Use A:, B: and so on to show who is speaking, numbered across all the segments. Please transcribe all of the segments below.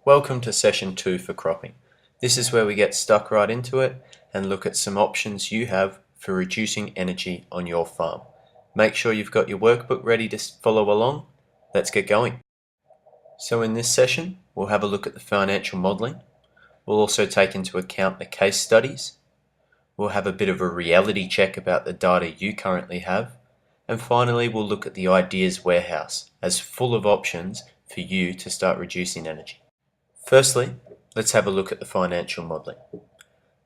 A: Welcome to session 2 for cropping. This is where we get stuck right into it and look at some options you have for reducing energy on your farm. Make sure you've got your workbook ready to follow along. Let's get going. So in this session, we'll have a look at the financial modelling. We'll also take into account the case studies. We'll have a bit of a reality check about the data you currently have. And finally, we'll look at the ideas warehouse as full of options for you to start reducing energy. Firstly, let's have a look at the financial modelling.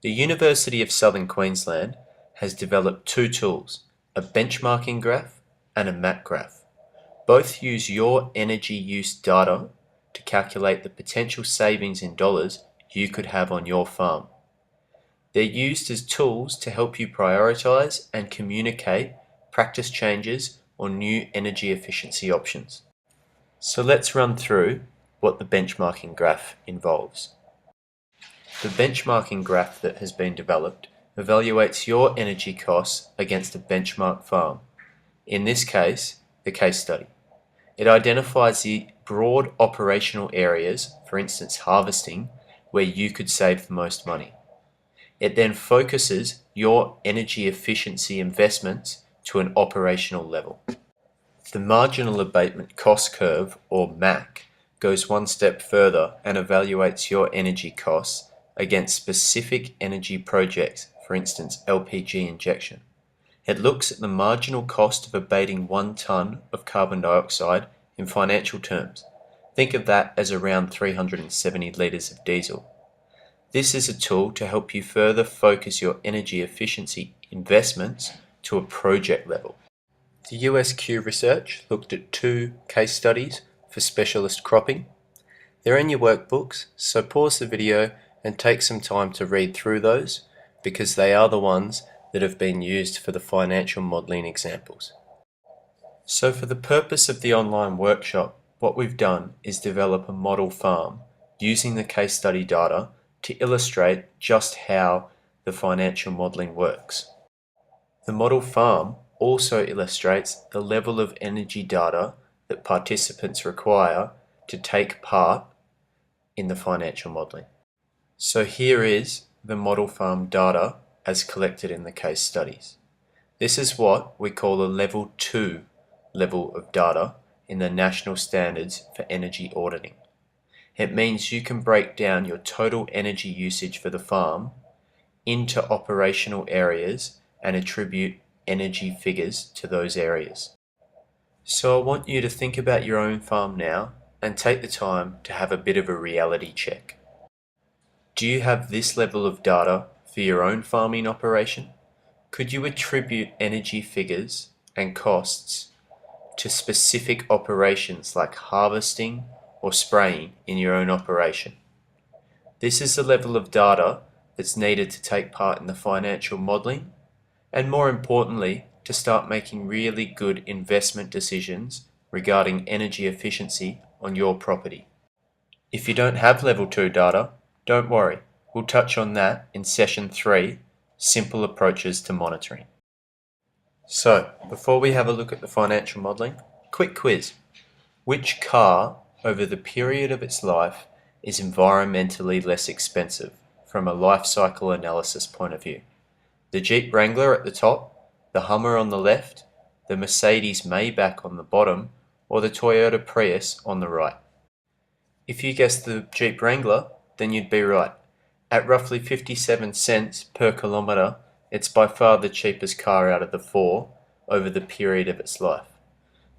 A: The University of Southern Queensland has developed two tools, a benchmarking graph and a MAC graph. Both use your energy use data to calculate the potential savings in dollars you could have on your farm. They're used as tools to help you prioritise and communicate practice changes or new energy efficiency options. So let's run through what the benchmarking graph involves. The benchmarking graph that has been developed evaluates your energy costs against a benchmark farm, in this case, the case study. It identifies the broad operational areas, for instance harvesting, where you could save the most money. It then focuses your energy efficiency investments to an operational level. The marginal abatement cost curve, or MAC, goes one step further and evaluates your energy costs against specific energy projects, for instance LPG injection. It looks at the marginal cost of abating 1 tonne of carbon dioxide in financial terms. Think of that as around 370 litres of diesel. This is a tool to help you further focus your energy efficiency investments to a project level. The USQ research looked at 2 case studies for specialist cropping. They're in your workbooks, so pause the video and take some time to read through those because they are the ones that have been used for the financial modelling examples. So for the purpose of the online workshop, what we've done is develop a model farm using the case study data to illustrate just how the financial modelling works. The model farm also illustrates the level of energy data that participants require to take part in the financial modelling. So here is the model farm data as collected in the case studies. This is what we call a level 2 level of data in the National Standards for Energy Auditing. It means you can break down your total energy usage for the farm into operational areas and attribute energy figures to those areas. So I want you to think about your own farm now and take the time to have a bit of a reality check. Do you have this level of data for your own farming operation? Could you attribute energy figures and costs to specific operations like harvesting or spraying in your own operation? This is the level of data that's needed to take part in the financial modelling and, more importantly, to start making really good investment decisions regarding energy efficiency on your property. If you don't have level 2 data, don't worry, we'll touch on that in session 3, simple approaches to monitoring. So, before we have a look at the financial modelling, quick quiz. Which car over the period of its life is environmentally less expensive from a life cycle analysis point of view? The Jeep Wrangler at the top, the Hummer on the left, the Mercedes Maybach on the bottom, or the Toyota Prius on the right? If you guessed the Jeep Wrangler, then you'd be right. At roughly 57 cents per kilometre, it's by far the cheapest car out of the 4 over the period of its life.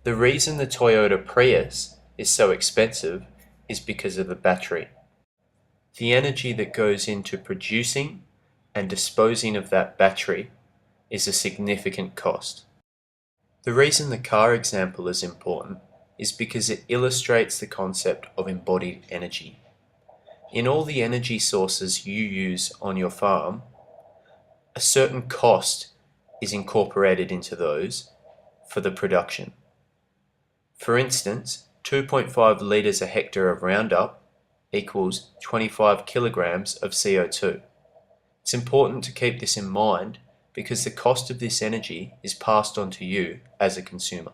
A: The reason the Toyota Prius is so expensive is because of the battery. The energy that goes into producing and disposing of that battery is a significant cost. The reason the car example is important is because it illustrates the concept of embodied energy. In all the energy sources you use on your farm, a certain cost is incorporated into those for the production. For instance, 2.5 litres a hectare of Roundup equals 25 kilograms of CO2. It's important to keep this in mind because the cost of this energy is passed on to you as a consumer.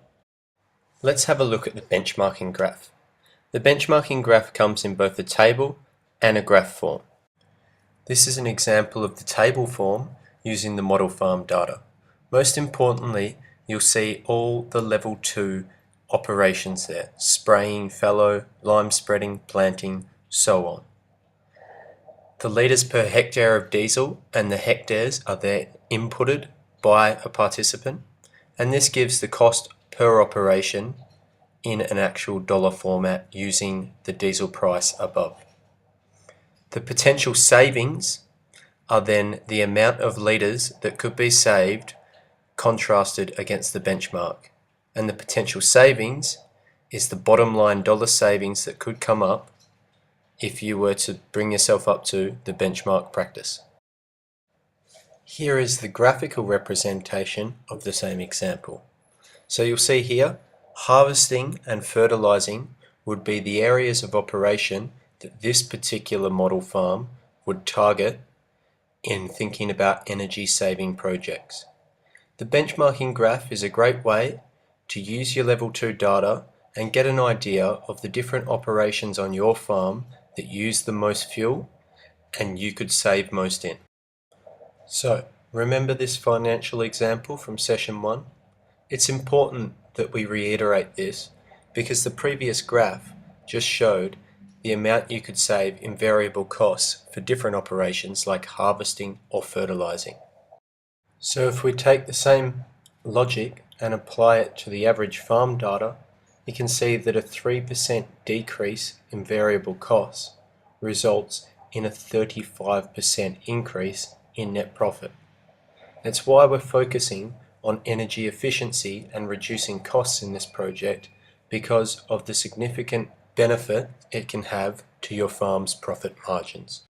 A: Let's have a look at the benchmarking graph. The benchmarking graph comes in both a table and a graph form. This is an example of the table form using the model farm data. Most importantly, you'll see all the level 2 operations there: spraying, fallow, lime spreading, planting, so on. The litres per hectare of diesel and the hectares are there inputted by a participant, and this gives the cost per operation in an actual dollar format using the diesel price above. The potential savings are then the amount of litres that could be saved contrasted against the benchmark, and the potential savings is the bottom line dollar savings that could come up if you were to bring yourself up to the benchmark practice. Here is the graphical representation of the same example. So you'll see here, harvesting and fertilizing would be the areas of operation that this particular model farm would target in thinking about energy saving projects. The benchmarking graph is a great way to use your level 2 data and get an idea of the different operations on your farm that use the most fuel and you could save most in. So remember this financial example from session 1? It's important that we reiterate this because the previous graph just showed the amount you could save in variable costs for different operations like harvesting or fertilizing. So if we take the same logic and apply it to the average farm data, you can see that a 3% decrease in variable costs results in a 35% increase in net profit. That's why we're focusing on energy efficiency and reducing costs in this project, because of the significant benefit it can have to your farm's profit margins.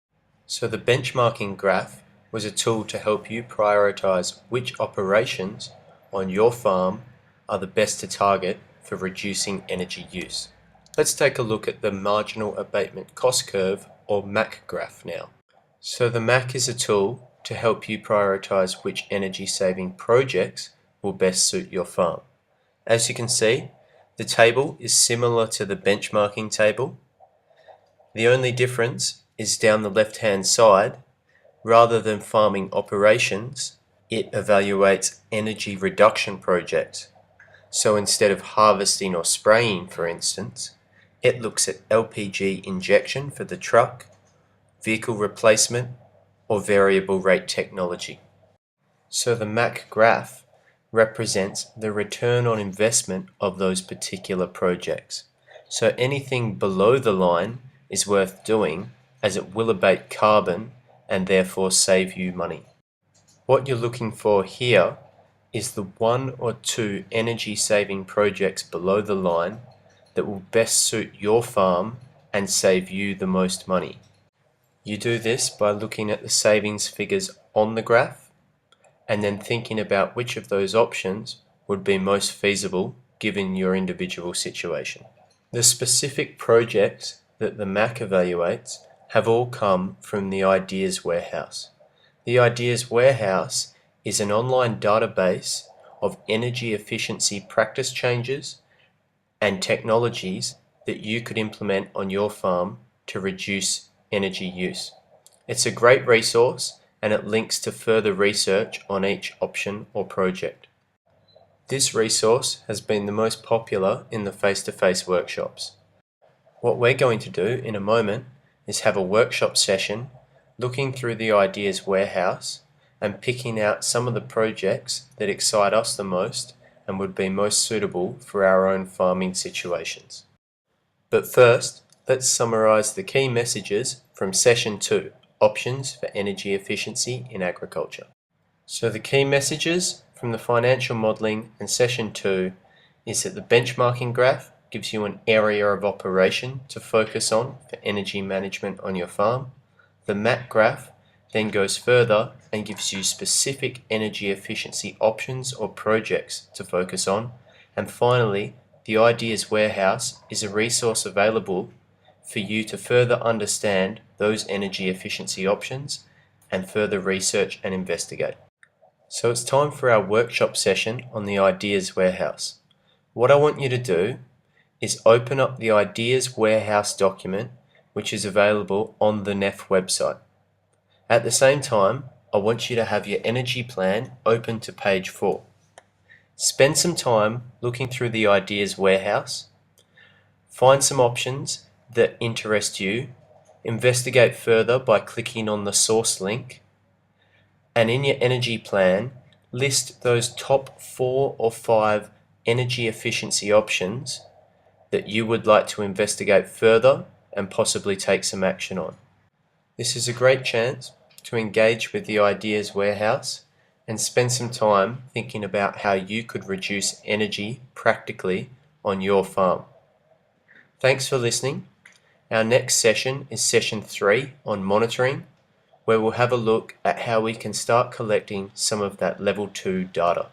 A: So the benchmarking graph was a tool to help you prioritize which operations on your farm are the best to target for reducing energy use. Let's take a look at the marginal abatement cost curve, or MAC graph now. So the MAC is a tool to help you prioritize which energy saving projects will best suit your farm. As you can see, the table is similar to the benchmarking table. The only difference is down the left hand side, rather than farming operations, it evaluates energy reduction projects. So instead of harvesting or spraying, for instance, it looks at LPG injection for the truck, vehicle replacement, or variable rate technology. So the MAC graph represents the return on investment of those particular projects. So anything below the line is worth doing, as it will abate carbon and therefore save you money. What you're looking for here is the 1 or 2 energy saving projects below the line that will best suit your farm and save you the most money. You do this by looking at the savings figures on the graph and then thinking about which of those options would be most feasible given your individual situation. The specific projects that the MAC evaluates have all come from the Ideas Warehouse. The Ideas Warehouse is an online database of energy efficiency practice changes and technologies that you could implement on your farm to reduce energy use. It's a great resource and it links to further research on each option or project. This resource has been the most popular in the face-to-face workshops. What we're going to do in a moment is have a workshop session looking through the Ideas Warehouse and picking out some of the projects that excite us the most and would be most suitable for our own farming situations. But first, let's summarize the key messages from Session 2, Options for Energy Efficiency in Agriculture. So the key messages from the financial modelling in Session 2 is that the benchmarking graph gives you an area of operation to focus on for energy management on your farm. The MAC graph then goes further and gives you specific energy efficiency options or projects to focus on. And finally, the Ideas Warehouse is a resource available for you to further understand those energy efficiency options and further research and investigate. So it's time for our workshop session on the Ideas Warehouse. What I want you to do is open up the Ideas Warehouse document, which is available on the NEFF website. At the same time, I want you to have your energy plan open to page 4. Spend some time looking through the Ideas Warehouse, find some options that interest you, investigate further by clicking on the source link, and in your energy plan, list those top 4 or 5 energy efficiency options that you would like to investigate further and possibly take some action on. This is a great chance to engage with the Ideas Warehouse and spend some time thinking about how you could reduce energy practically on your farm. Thanks for listening. Our next session is session 3 on monitoring, where we'll have a look at how we can start collecting some of that level 2 data.